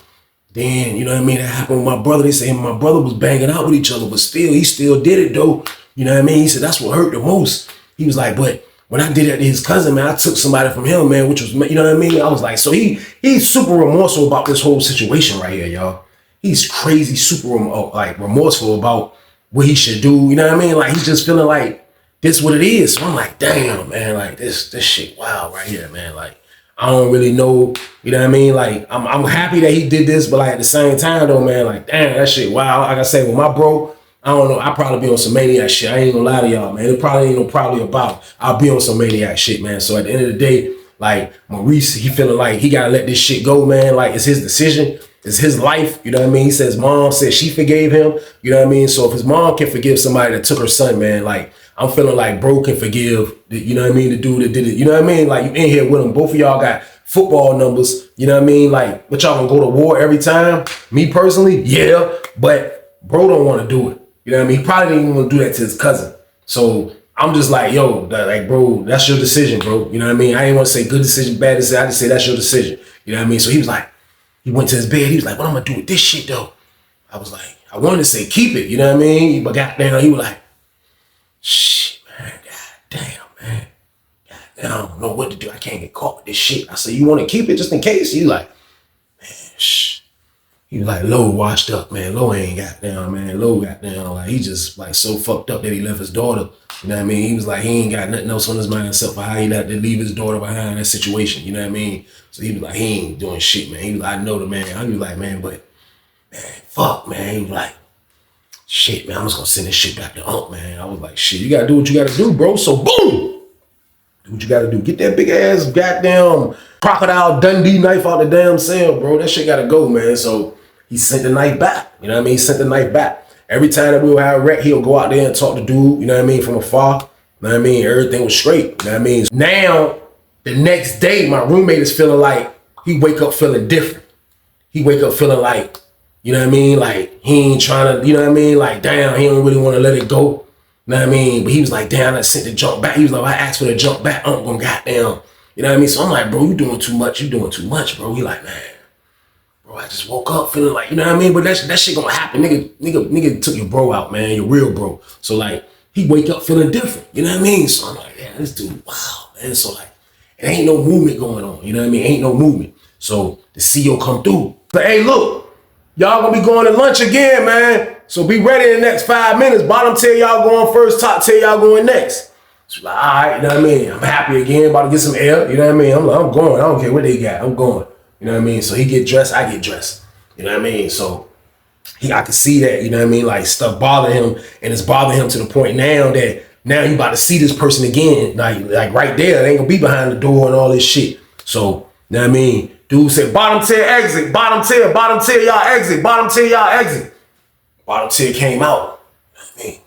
Then, you know what I mean? That happened with my brother. They say him and my brother was banging out with each other, but still, he still did it though. You know what I mean? He said, that's what hurt the most. He was like, but when I did it to his cousin, man, I took somebody from him, man, which was, you know what I mean? I was like, so he's super remorseful about this whole situation right here, y'all. He's crazy, super remorseful about what he should do. You know what I mean? Like, he's just feeling like this what it is. So I'm like, damn, man, like this shit wild right here, man. Like, I don't really know, you know what I mean? Like, I'm happy that he did this, but like at the same time though, man, like, damn, that shit wild. Like I say, with my bro, I don't know, I'll probably be on some maniac shit. I ain't gonna lie to y'all, man. It probably ain't no probably about. I'll be on some maniac shit, man. So at the end of the day, like, Maurice, he feeling like he gotta let this shit go, man. Like, it's his decision. It's his life, you know what I mean? He says mom said she forgave him, you know what I mean? So if his mom can forgive somebody that took her son, man, like, I'm feeling like bro can forgive, you know what I mean, the dude that did it, you know what I mean? Like, you in here with him, both of y'all got football numbers, you know what I mean? Like, but y'all gonna go to war every time? Me personally, yeah, but bro don't wanna do it, you know what I mean? He probably didn't even wanna do that to his cousin. So I'm just like, yo, like, bro, that's your decision, bro, you know what I mean? I ain't wanna say good decision, bad decision, I just say that's your decision, you know what I mean? So he was like, he went to his bed. He was like, what I'm going to do with this shit, though? I was like, I wanted to say, keep it. You know what I mean? But goddamn, he was like, shit, man. Goddamn, man. Goddamn, I don't know what to do. I can't get caught with this shit. I said, you want to keep it just in case? He like, man, shh. He was like, Lo washed up, man. Lo ain't goddamn, man. Lo goddamn, like, he just like so fucked up that he left his daughter. You know what I mean? He was like, he ain't got nothing else on his mind except for how he had to leave his daughter behind in that situation. You know what I mean? So he was like, he ain't doing shit, man. He was like, I know the man. I was like, man, but man, fuck, man. He was like, shit, man, I'm just gonna send this shit back to Unc, man. I was like, shit, you gotta do what you gotta do, bro. So boom! Do what you gotta do. Get that big ass goddamn Crocodile Dundee knife out the damn cell, bro. That shit gotta go, man. So he sent the knife back. You know what I mean? He sent the knife back. Every time that we would have a wreck, he'll go out there and talk to dude, you know what I mean, from afar. You know what I mean? Everything was straight. You know what I mean? Now, the next day, my roommate is feeling like he wake up feeling different. He wake up feeling like, you know what I mean? Like, he ain't trying to, you know what I mean? Like, damn, he don't really want to let it go. You know what I mean? But he was like, damn, I sent the jump back. He was like, I asked for the jump back. I'm going goddamn. You know what I mean? So I'm like, bro, you doing too much. You doing too much, bro. He like, man, bro, I just woke up feeling like, you know what I mean? But that shit gonna happen. Nigga took your bro out, man. Your real bro. So like, he wake up feeling different. You know what I mean? So I'm like, yeah, this dude, wow, man. So like, it ain't no movement going on. You know what I mean? Ain't no movement. So the CEO come through. But hey, look, y'all gonna be going to lunch again, man. So be ready in the next 5 minutes. Bottom tell y'all going first, top tell y'all going next. So like, all right, you know what I mean? I'm happy again, about to get some air. You know what I mean? I'm going. I don't care what they got. I'm going. You know what I mean? So he get dressed, I get dressed. You know what I mean? So I could see that, you know what I mean? Like, stuff bothering him, and it's bothering him to the point now that now you about to see this person again, like right there. They ain't gonna be behind the door and all this shit. So, you know what I mean? Dude said, bottom tier exit, bottom tier y'all exit, bottom tier y'all exit. Bottom tier came out. You know what I mean?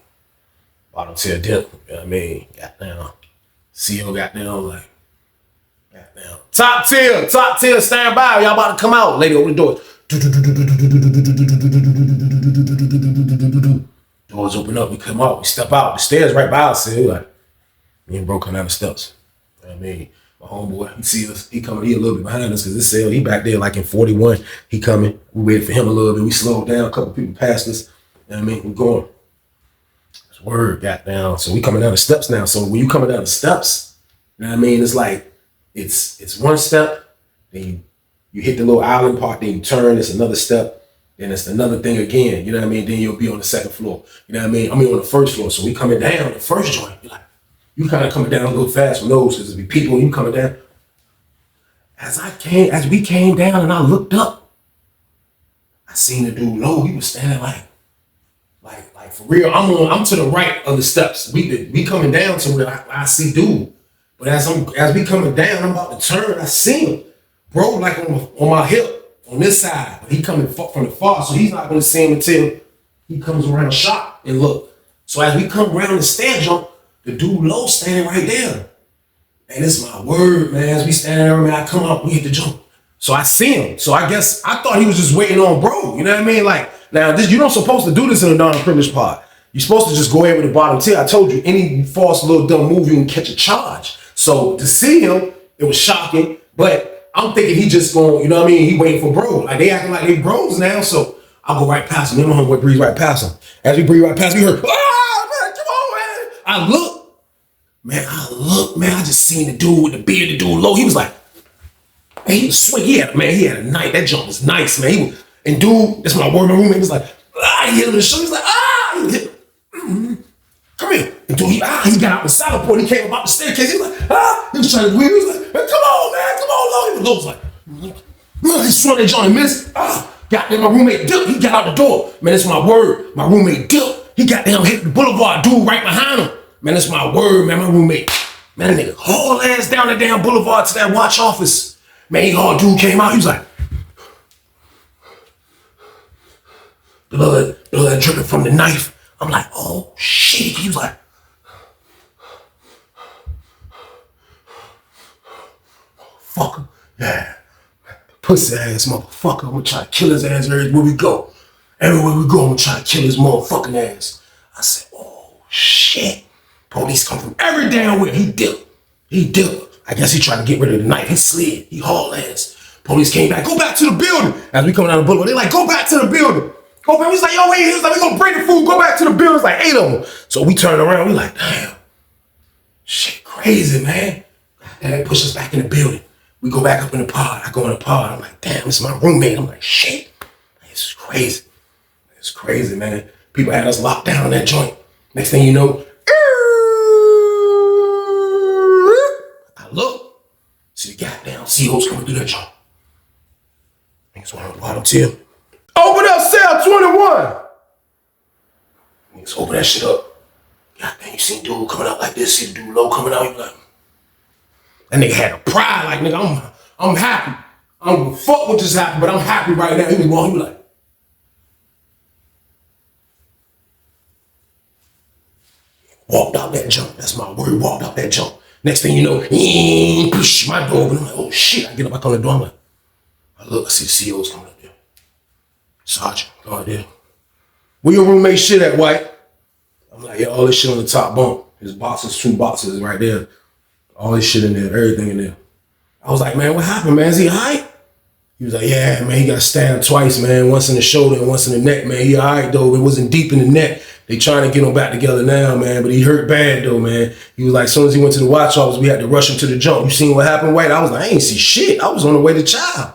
Bottom tier dip. You know what I mean? Goddamn. CEO got down like, goddamn. Top tier, stand by. Y'all about to come out. Lady, open the doors. Doors open up, we come out, we step out. The stairs right by us. So like, me and bro come down the steps. You know what I mean? My homeboy, he see us, he coming, he a little bit behind us because this cell, he back there like in 41. He coming. We waited for him a little bit. We slowed down. A couple people passed us. You know what I mean? We going. It's word got down. So we coming down the steps now. So when you coming down the steps, you know what I mean? It's like, it's one step, then you hit the little island part, then you turn, it's another step, then it's another thing again. You know what I mean? Then you'll be on the second floor. You know what I mean? I mean on the first floor. So we coming down the first joint. You're like, you kind of coming down a little fast with those because there'll be people and you coming down. As we came down and I looked up, I seen the dude low. He was standing like for real. I'm to the right of the steps. We coming down to where I see dude. But as we coming down, I'm about to turn. I see him, bro, like on my hip on this side. He coming from the far, so he's not gonna see him until he comes around shop and look. So as we come around the stair jump, the dude low standing right there. Man, this is my word, man. As we standing there, man, I come up, we hit the jump. So I see him. So I guess I thought he was just waiting on bro. You know what I mean? Like, now this, you don't supposed to do this in a non-privileged pod. You're supposed to just go ahead with the bottom tier. I told you, any false little dumb move, you can catch a charge. So to see him, it was shocking. But I'm thinking he just going, you know what I mean? He waiting for bro. Like they acting like they bros now. So I'll go right past him. Me and my homeboy breeze right past him. As we breathe right past, we heard, ah, man, come on, man. I look, man, I just seen the dude with the beard, the dude low. He was like, man, he was sweet. He had a knife. That jump was nice, man. And dude, that's my word, my roommate was like, ah, he hit him in the shoulder. He was like, ah, he hit him. Come here. And dude, he got out the salad port. He came up the staircase. He was like, ah, he was trying to weird. He was like, hey, come on, man, come on, low. He was like, he swung that joint and missed. Got there, my roommate dipped. He got out the door. Man, that's my word. My roommate dipped. He got down, hit the boulevard. Dude right behind him. Man, that's my word, man. My roommate. Man, that nigga haul ass down the damn boulevard to that watch office. Man, dude came out. He was like, blood dripping from the knife. I'm like, oh shit. He was like, fucker, yeah, pussy ass motherfucker. I'm gonna try to kill his ass everywhere we go. Everywhere we go, I'm gonna try to kill his motherfucking ass. I said, oh shit. Police come from every damn way. He dipped. I guess he tried to get rid of the knife. He slid. He hauled ass. Police came back. Go back to the building. As we coming down the boulevard, they like, go back to the building. Go back. He's like, yo, wait. He was like, we gonna bring the food. Go back to the building. It's like 8 of them. So we turn around. We like, damn. Shit crazy, man. And they push us back in the building. We go back up in the pod. I go in the pod. I'm like, damn, this is my roommate. I'm like, shit. This is crazy. It's crazy, man. People had us locked down in that joint. Next thing you know, I look, see the goddamn CEOs coming through that joint. Niggas want to bottom tier. Open up cell 21. Niggas open that shit up. Goddamn, you seen dude coming out like this, see the dude low coming out, you like, that nigga had a pride, like, nigga, I'm happy. I don't give a fuck what just happened, but I'm happy right now. He was walking, he was like, walked out that jump. That's my word, walked out that jump. Next thing you know, push my door open. I'm like, oh shit. I get up, I come to the door. I'm like, I look, I see the CEOs coming up there. Sergeant, go out there. Where your roommate shit at, White? I'm like, yeah, all this shit on the top bunk. His boxes, 2 boxes right there. All this shit in there, everything in there. I was like, man, what happened, man? Is he all right? He was like, yeah, man, he got stabbed twice, man. Once in the shoulder and once in the neck, man. He all right, though. It wasn't deep in the neck. They trying to get him back together now, man. But he hurt bad, though, man. He was like, as soon as he went to the watch office, we had to rush him to the jump. You seen what happened, White? I was like, I ain't see shit. I was on the way to child.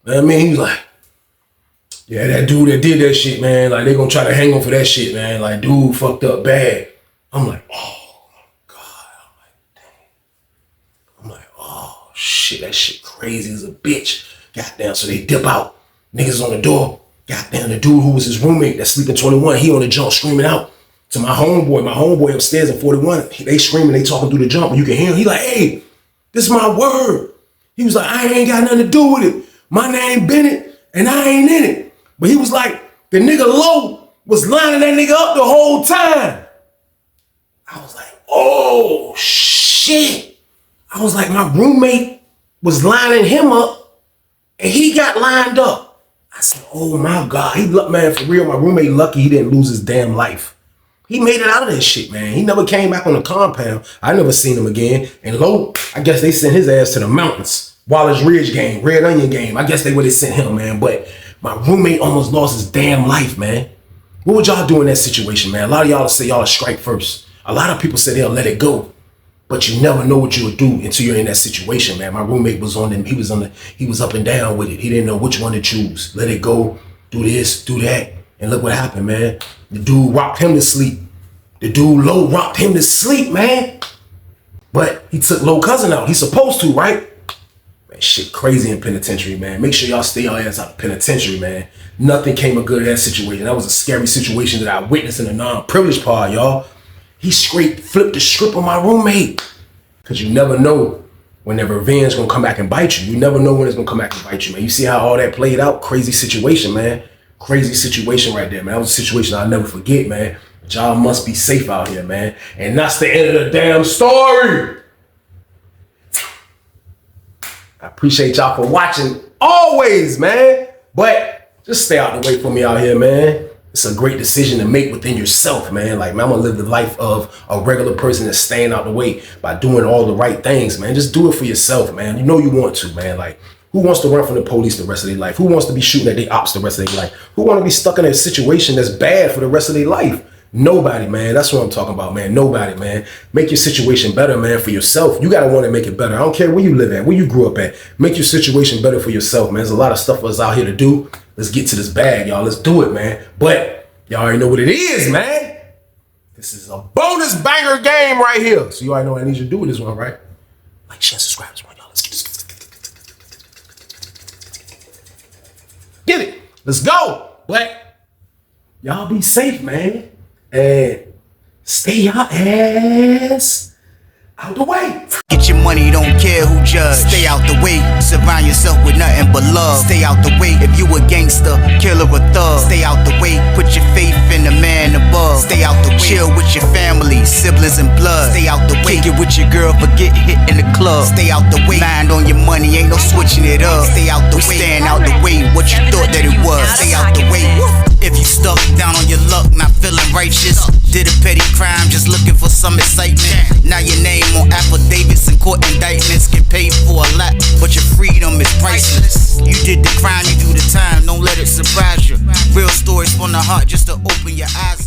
You know what I mean? He was like, yeah, that dude that did that shit, man, like, they gonna try to hang him for that shit, man. Like, dude fucked up bad. I'm like, oh, my God. I'm like, oh, shit, that shit crazy as a bitch. Goddamn, so they dip out. Niggas on the door. Goddamn, the dude who was his roommate that's sleeping 21, he on the jump screaming out to my homeboy upstairs in 41. They screaming, they talking through the jump, and you can hear him. He like, hey, this is my word. He was like, I ain't got nothing to do with it. My name Bennett, and I ain't in it. But he was like, the nigga low was lining that nigga up the whole time. I was like, oh, shit. I was like, my roommate was lining him up, and he got lined up. I said, oh my God, man, for real, my roommate lucky he didn't lose his damn life. He made it out of that shit, man. He never came back on the compound. I never seen him again. And Low, I guess they sent his ass to the mountains. Wallace Ridge game, Red Onion game. I guess they would have sent him, man. But my roommate almost lost his damn life, man. What would y'all do in that situation, man? A lot of y'all say y'all strike first. A lot of people say they'll let it go. But you never know what you would do until you're in that situation, man. My roommate was on them. He was up and down with it. He didn't know which one to choose. Let it go, do this, do that. And look what happened, man. The dude rocked him to sleep. The dude Low rocked him to sleep, man. But he took Low cousin out. He's supposed to, right? Man, shit crazy in penitentiary, man. Make sure y'all stay your ass out of penitentiary, man. Nothing came of good of that situation. That was a scary situation that I witnessed in the non-privileged part, y'all. He straight flipped the script on my roommate. Cause you never know when that revenge gonna come back and bite you. You never know when it's gonna come back and bite you, man. You see how all that played out? Crazy situation, man. Crazy situation right there, man. That was a situation I'll never forget, man. But y'all must be safe out here, man. And that's the end of the damn story. I appreciate y'all for watching always, man. But just stay out the way for me out here, man. It's a great decision to make within yourself, man. Like, man, I'm gonna live the life of a regular person that's staying out the way by doing all the right things, man. Just do it for yourself, man. You know you want to, man. Like, who wants to run from the police the rest of their life? Who wants to be shooting at their ops the rest of their life? Who want to be stuck in a situation that's bad for the rest of their life? Nobody, man. That's what I'm talking about, man. Nobody, man. Make your situation better, man, for yourself. You gotta want to make it better. I don't care where you live at, where you grew up at. Make your situation better for yourself, man. There's a lot of stuff for us out here to do. Let's get to this bag, y'all. Let's do it, man. But y'all already know what it is, man. This is a bonus banger game right here. So you already know what I need you to do with this one, right? Like, share, subscribe to this one, y'all. Let's get this. Get it. Let's go. But y'all be safe, man. And stay your ass out the way. Get your money, don't care who judge. Stay out the way, surround yourself with nothing but love. Stay out the way if you a gangster, killer or thug. Stay out the way, put your faith in the man above. Stay out the way, chill with your family, siblings and blood. Stay out the way, kick it with your girl, forget hit in the club. Stay out the way, mind on your money, ain't no switching it up. Stay out the way, stand out the way, what you thought that it was. Stay out the way, if you stuck down on your luck, not feeling righteous. Did a petty crime, just looking for some excitement. Now your name on affidavits and court indictments. Get paid for a lot, but your freedom is priceless. You did the crime, you do the time, don't let it surprise you. Real stories from the heart, just to open your eyes.